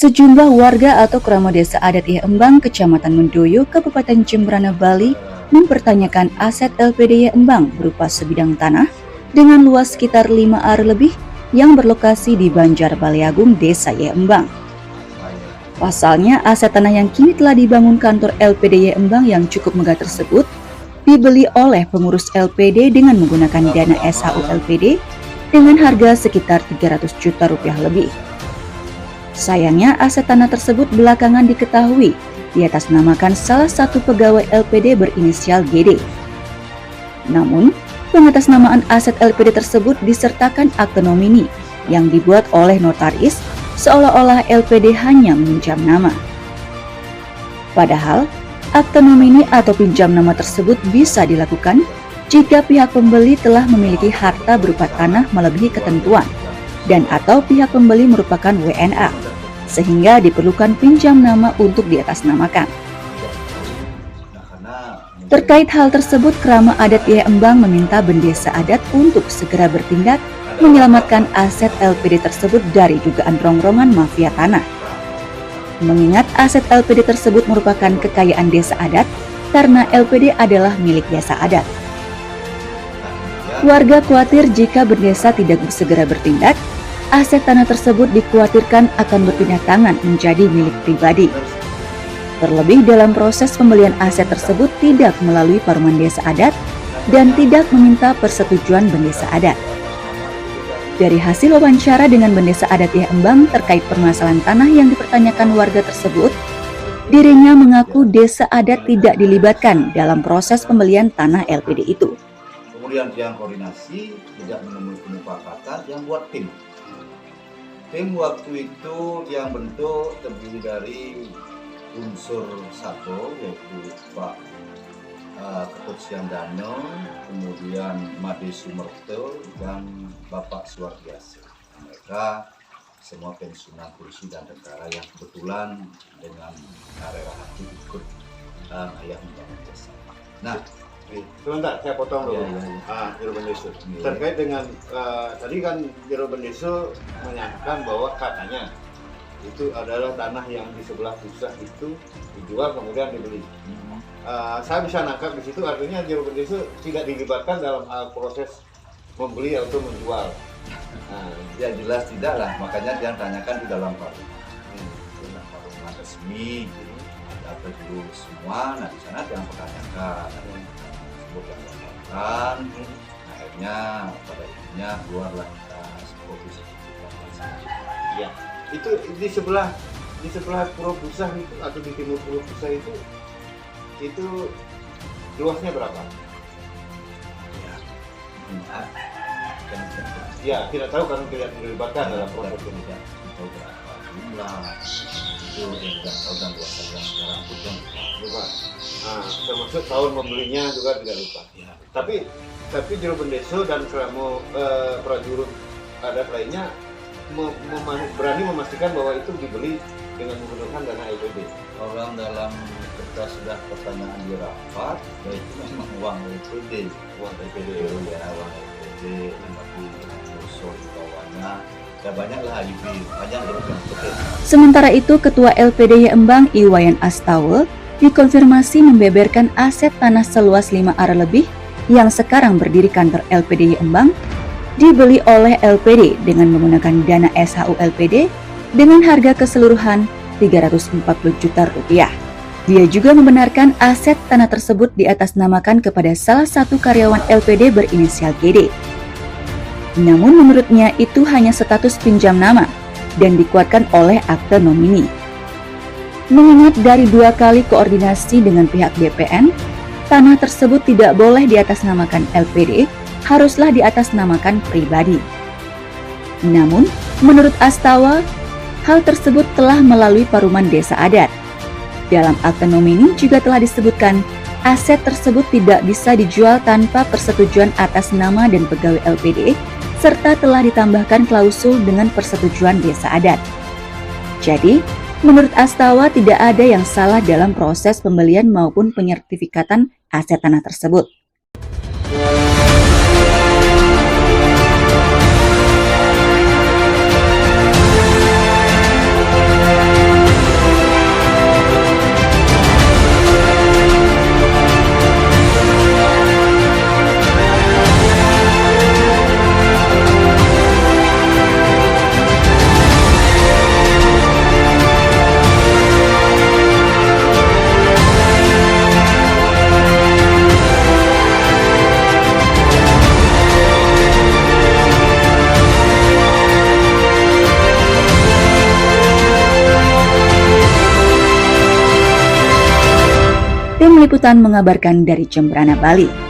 Sejumlah warga atau keramat desa adat Embang, Kecamatan Mendoyo, Kabupaten Jembrana, Bali, mempertanyakan aset LPDY Embang berupa sebidang tanah dengan luas sekitar 5 are lebih yang berlokasi di Banjar Baliagung, Desa Embang. Pasalnya, aset tanah yang kini telah dibangun kantor LPDY Embang yang cukup megah tersebut dibeli oleh pengurus LPD dengan menggunakan dana SHU LPD dengan harga sekitar 300 juta rupiah lebih. Sayangnya, aset tanah tersebut belakangan diketahui diatasnamakan salah satu pegawai LPD berinisial GD. Namun, pengatasnamaan aset LPD tersebut disertakan akte nomini yang dibuat oleh notaris seolah-olah LPD hanya meminjam nama. Padahal, akte nomini atau pinjam nama tersebut bisa dilakukan jika pihak pembeli telah memiliki harta berupa tanah melebihi ketentuan dan atau pihak pembeli merupakan WNA, sehingga diperlukan pinjam nama untuk diatasnamakan. Terkait hal tersebut, Keramat Adat Embang meminta Bendesa Adat untuk segera bertindak menyelamatkan aset LPD tersebut dari dugaan rongrongan mafia tanah. Mengingat aset LPD tersebut merupakan kekayaan desa adat karena LPD adalah milik desa adat. Warga khawatir jika Bendesa tidak segera bertindak, aset tanah tersebut dikhawatirkan akan berpindah tangan menjadi milik pribadi. Terlebih dalam proses pembelian aset tersebut tidak melalui paruman desa adat dan tidak meminta persetujuan Bendesa Adat. Dari hasil wawancara dengan Bendesa Adat Embang terkait permasalahan tanah yang dipertanyakan warga tersebut, dirinya mengaku desa adat tidak dilibatkan dalam proses pembelian tanah LPD itu. Kemudian yang koordinasi tidak menemui kesepakatan yang buat tim. Tim waktu itu yang bentuk terdiri dari unsur satu yaitu Pak Ketut Siandano, kemudian Made Sumerto dan Bapak Suwardiasa. Mereka semua pensiunan polisi dan tentara yang kebetulan dengan karera hati ikut ayah membangun desa. Nah, sebentar saya potong dulu. Jero Bendeso. Terkait dengan tadi kan Jero Bendeso menyatakan bahwa katanya itu adalah tanah yang di sebelah pusat itu dijual kemudian dibeli. Saya bisa nangkap di situ artinya Jero Bendeso tidak dilibatkan dalam proses membeli atau menjual. Ya jelas tidak lah, makanya dia tanyakan di dalam paruman resmi, ada dulu semua. Nah di sana dia pertanyakan, sebut yang melakukan. Akhirnya pada intinya keluarlah kopi seperti. Ya, itu di sebelah Pulau Pusah itu atau di timur Pulau Pusah itu luasnya berapa? Ya, tidak tahu karena tidak dilibatkan dalam proses ini. Tidak tahu berapa jumlah itu yang tidak tahu dan luasan yang sekarang pun lupa. Termasuk tahun membelinya juga tidak lupa. Ya. Tapi Jero Bendeso dan prajurit adat lainnya berani memastikan bahwa itu dibeli dengan menggunakan dana LPD. Orang dalam kita sudah pertanyaan di rapat, ya itu memang uang LPD, uang LPD tapi usul di bawahnya, ya banyaklah IB, banyak yang penting. Sementara itu, Ketua LPDY Embang Iwayan Astawa dikonfirmasi membeberkan aset tanah seluas 5 are lebih yang sekarang berdiri kantor LPDY Embang dibeli oleh LPD dengan menggunakan dana SHU LPD dengan harga keseluruhan 340 juta rupiah. Dia juga membenarkan aset tanah tersebut diatasnamakan kepada salah satu karyawan LPD berinisial GD. Namun menurutnya itu hanya status pinjam nama dan dikuatkan oleh akte nomini. Mengingat dari 2 kali koordinasi dengan pihak BPN, tanah tersebut tidak boleh diatasnamakan LPD, haruslah diatasnamakan pribadi. Namun, menurut Astawa, hal tersebut telah melalui paruman desa adat. Dalam akte nomini juga telah disebutkan, aset tersebut tidak bisa dijual tanpa persetujuan atas nama dan pegawai LPD, serta telah ditambahkan klausul dengan persetujuan desa adat. Jadi, menurut Astawa tidak ada yang salah dalam proses pembelian maupun penyertifikatan aset tanah tersebut. Liputan mengabarkan dari Jembrana, Bali.